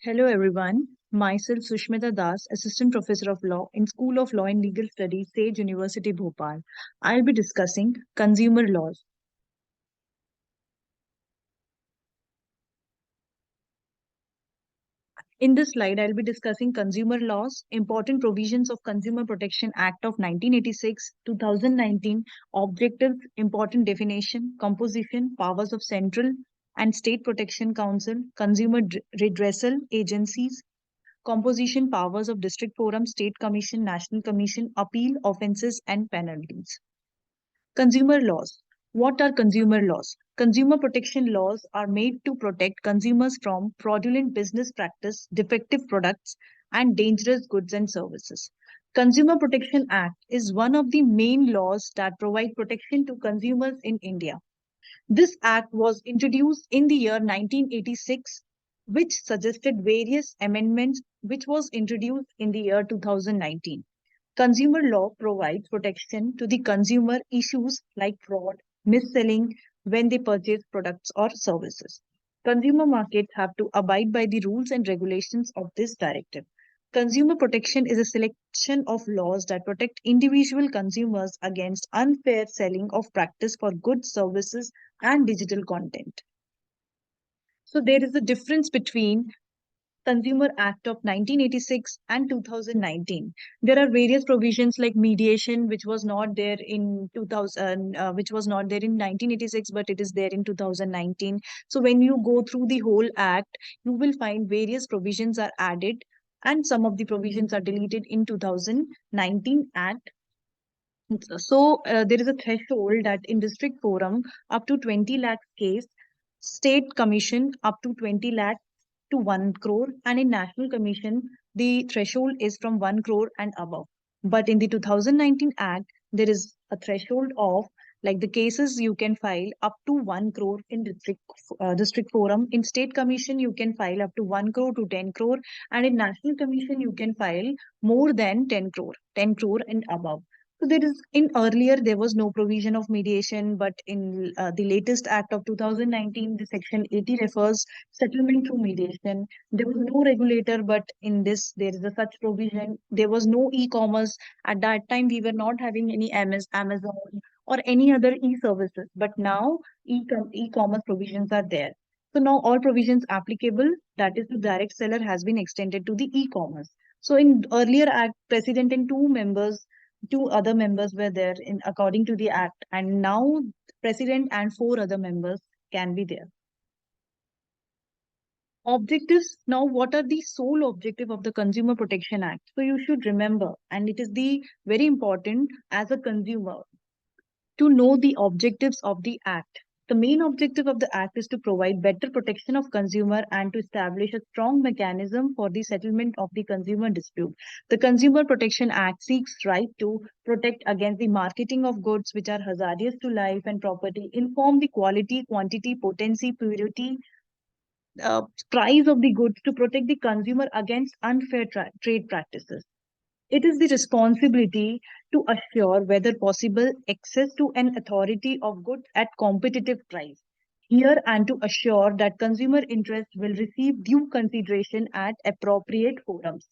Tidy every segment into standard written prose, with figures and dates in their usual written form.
Hello everyone. Myself Sushmita Das, Assistant Professor of Law in School of Law and Legal Studies, Sage University, Bhopal. I'll be discussing consumer laws. In this slide, I'll be discussing consumer laws, important provisions of Consumer Protection Act of 1986, 2019, objectives, important definition, composition, powers of central and state protection council, consumer redressal agencies, composition, powers of district forum, state commission, national commission, appeal, offences and penalties. Consumer laws. What are consumer laws? Consumer protection laws are made to protect consumers from fraudulent business practice, defective products, and dangerous goods and services. Consumer Protection Act is one of the main laws that provide protection to consumers in India. This act was introduced in the year 1986, which suggested various amendments, which was introduced in the year 2019. Consumer law provides protection to the consumer issues like fraud, mis-selling when they purchase products or services. Consumer markets have to abide by the rules and regulations of this directive. Consumer protection is a selection of laws that protect individual consumers against unfair selling of practice for goods, services, and digital content. So there is a difference between Consumer Act of 1986 and 2019. There are various provisions like mediation, which was not there in 2000, which was not there in 1986, but it is there in 2019. So when you go through the whole act, you will find various provisions are added, and some of the provisions are deleted in 2019 Act. So there is a threshold that in district forum up to 20 lakh case, state commission up to 20 lakh to 1 crore, and in national commission the threshold is from 1 crore and above. But in the 2019 act there is a threshold of, like, the cases you can file up to 1 crore in district forum. In state commission you can file up to 1 crore to 10 crore, and in national commission you can file more than 10 crore and above. So there is, in earlier there was no provision of mediation, but in the latest act of 2019, the section 80 refers settlement through mediation. There was no regulator, but in this there is a such provision. There was no e-commerce at that time. We were not having any Amazon or any other e-services, but now e-commerce provisions are there. So now all provisions applicable, that is the direct seller, has been extended to the e-commerce. So in earlier act, president and two other members were there in according to the act, and now president and four other members can be there. Objectives. Now, what are the sole objective of the Consumer Protection Act? So you should remember, and it is the very important as a consumer to know the objectives of the act. The main objective of the act is to provide better protection of consumer and to establish a strong mechanism for the settlement of the consumer dispute. The Consumer Protection Act seeks right to protect against the marketing of goods which are hazardous to life and property, inform the quality, quantity, potency, purity, price of the goods, to protect the consumer against unfair trade practices. It is the responsibility to assure, whether possible, access to an authority of goods at competitive price. Here, and to assure that consumer interest will receive due consideration at appropriate forums.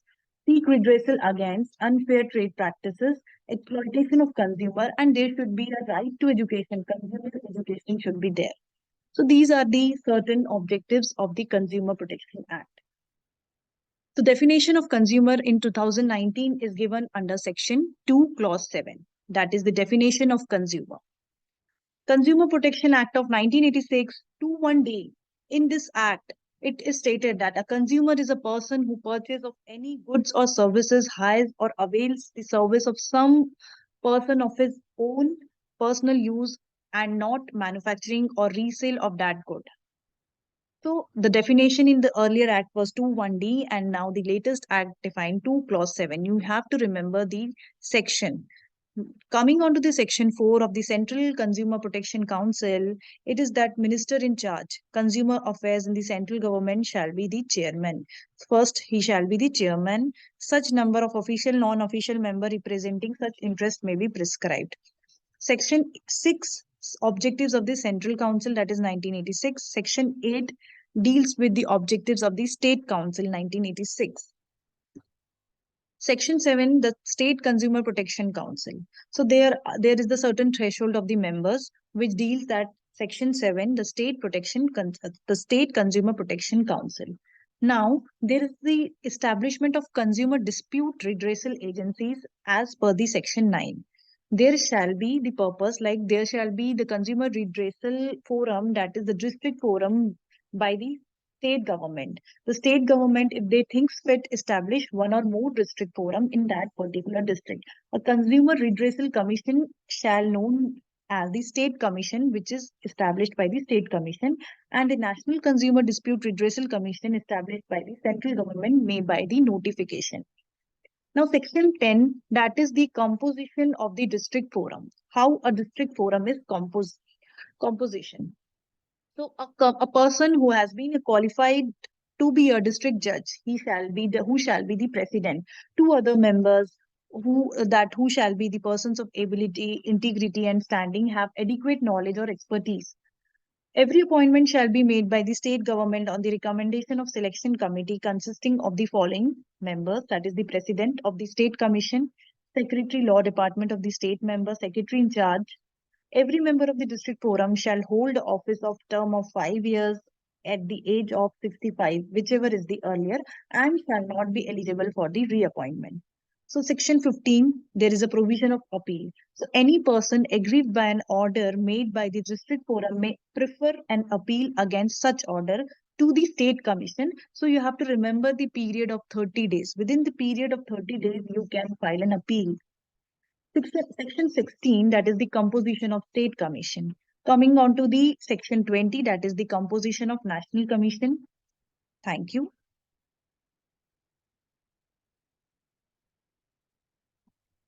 Seek redressal against unfair trade practices, exploitation of consumer, and there should be a right to education. Consumer education should be there. So these are the certain objectives of the Consumer Protection Act. The definition of consumer in 2019 is given under Section 2, Clause 7. That is the definition of consumer. Consumer Protection Act of 1986, 21D. In this act, it is stated that a consumer is a person who purchases of any goods or services, hires or avails the service of some person of his own personal use and not manufacturing or resale of that good. So the definition in the earlier act was 2(1)(d), and now the latest act defined 2 clause 7. You have to remember the section. Coming on to the section 4 of the Central Consumer Protection Council, it is that minister in charge, consumer affairs in the central government shall be the chairman. First, he shall be the chairman. Such number of official, non-official member representing such interest may be prescribed. Section 6, objectives of the Central Council, that is 1986. Section 8, deals with the objectives of the State Council 1986. Section 7, the State Consumer Protection Council. So there is the certain threshold of the members which deals that Section 7, the State Consumer Protection Council. Now, there is the establishment of consumer dispute redressal agencies as per the Section 9. There shall be the purpose, like there shall be the consumer redressal forum, that is the district forum by the state government. The state government, if they think fit, establish one or more district forum in that particular district. A consumer redressal commission shall known as the state commission, which is established by the state commission, and the national consumer dispute redressal commission established by the central government made by the notification. Now, section 10, that is the composition of the district forum. How a district forum is composition. So a person who has been qualified to be a district judge, who shall be the president. Two other members who shall be the persons of ability, integrity, and standing have adequate knowledge or expertise. Every appointment shall be made by the state government on the recommendation of selection committee consisting of the following members, that is the president of the state commission, secretary law department of the state member, secretary in charge. Every member of the district forum shall hold office of term of 5 years at the age of 65, whichever is the earlier, and shall not be eligible for the reappointment. So section 15, there is a provision of appeal. So any person aggrieved by an order made by the district forum may prefer an appeal against such order to the state commission. So you have to remember the period of 30 days. Within the period of 30 days, you can file an appeal. Section 16, that is the composition of state commission. Coming on to the section 20, that is the composition of national commission. Thank you.